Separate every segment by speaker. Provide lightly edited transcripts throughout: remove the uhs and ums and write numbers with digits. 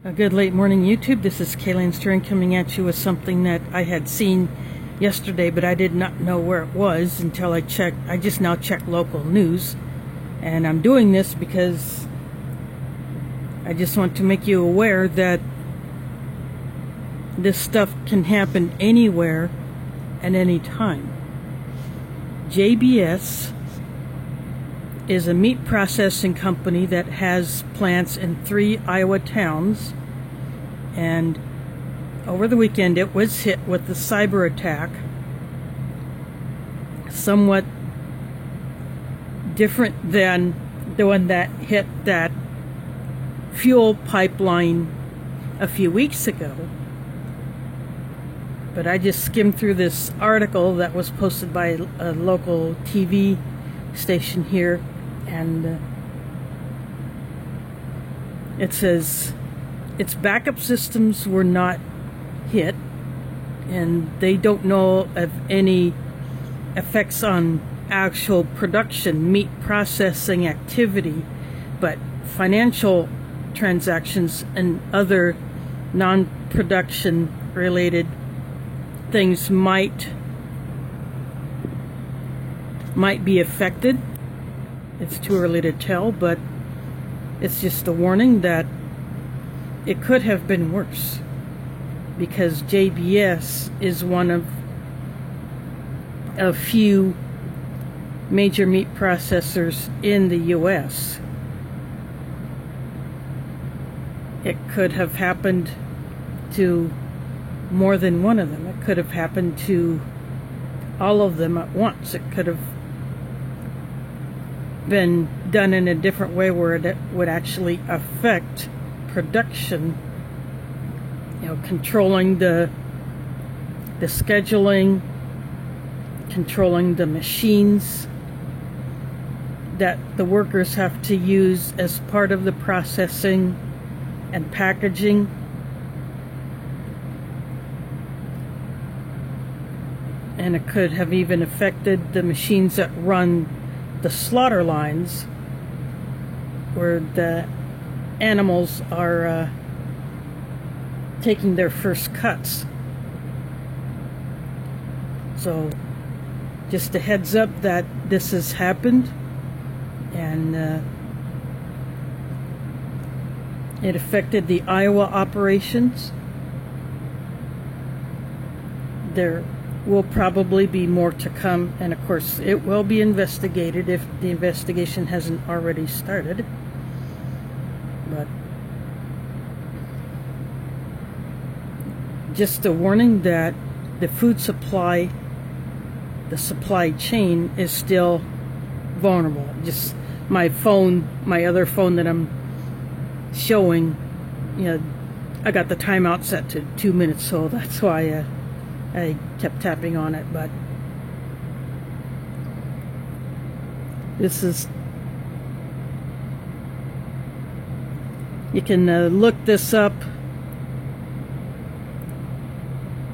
Speaker 1: A good late morning, YouTube. This is Kayleen Stern coming at you with something that I had seen yesterday, but I did not know where it was until I checked. I just now checked local news, and I'm doing this because I just want to make you aware that this stuff can happen anywhere at any time. JBS is a meat processing company that has plants in 3 Iowa towns, and over the weekend it was hit with the cyber attack, somewhat different than the one that hit that fuel pipeline a few weeks ago. But I just skimmed through this article that was posted by a local TV station here, and it says its backup systems were not hit, and they don't know of any effects on actual production, meat processing activity, but financial transactions and other non-production related things might be affected. It's too early to tell, but it's just a warning that it could have been worse, because JBS is one of a few major meat processors in the US. It could have happened to more than one of them. It could have happened to all of them at once. It could have been done in a different way where it would actually affect production, controlling the scheduling, controlling the machines that the workers have to use as part of the processing and packaging. And it could have even affected the machines that run the slaughter lines, where the animals are taking their first cuts. So just a heads up that this has happened, and it affected the Iowa operations. There will probably be more to come, and of course it will be investigated if the investigation hasn't already started. But just a warning that the food supply, the supply chain, is still vulnerable. Just my phone, my other phone that I'm showing, I got the timeout set to 2 minutes, so that's why I kept tapping on it. But this is, you can look this up.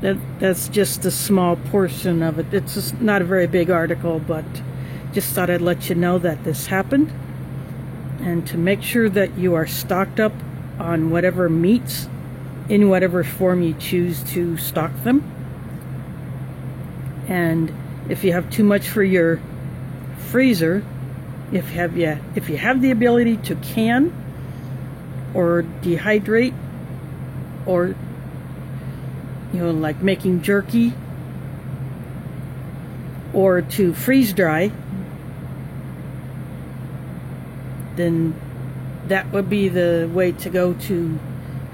Speaker 1: That's just a small portion of it. It's just not a very big article, but just thought I'd let you know that this happened, and to make sure that you are stocked up on whatever meats in whatever form you choose to stock them. And if you have too much for your freezer, if you have the ability to can or dehydrate, or like making jerky, or to freeze dry, then that would be the way to go to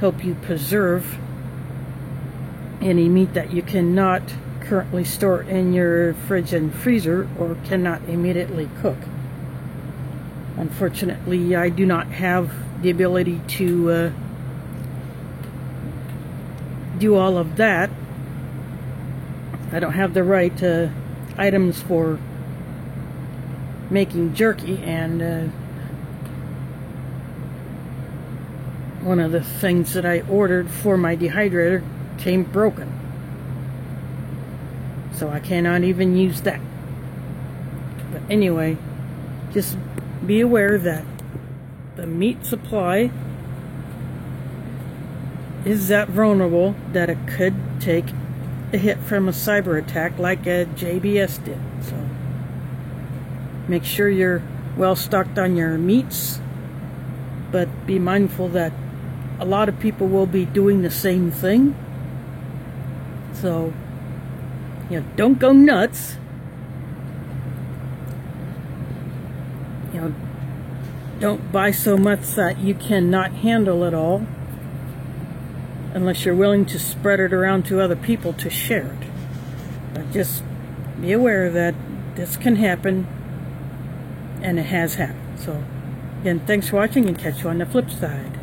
Speaker 1: help you preserve any meat that you cannot currently store in your fridge and freezer or cannot immediately cook. Unfortunately, I do not have the ability to do all of that. I don't have the right items for making jerky, and one of the things that I ordered for my dehydrator came broken, so I cannot even use that. But anyway, just be aware that the meat supply is that vulnerable that it could take a hit from a cyber attack like a JBS did. So make sure you're well stocked on your meats, but be mindful that a lot of people will be doing the same thing. So, you know, don't go nuts. You know, don't buy so much that you cannot handle it all, unless you're willing to spread it around to other people to share it. But just be aware that this can happen, and it has happened. So, again, thanks for watching, and catch you on the flip side.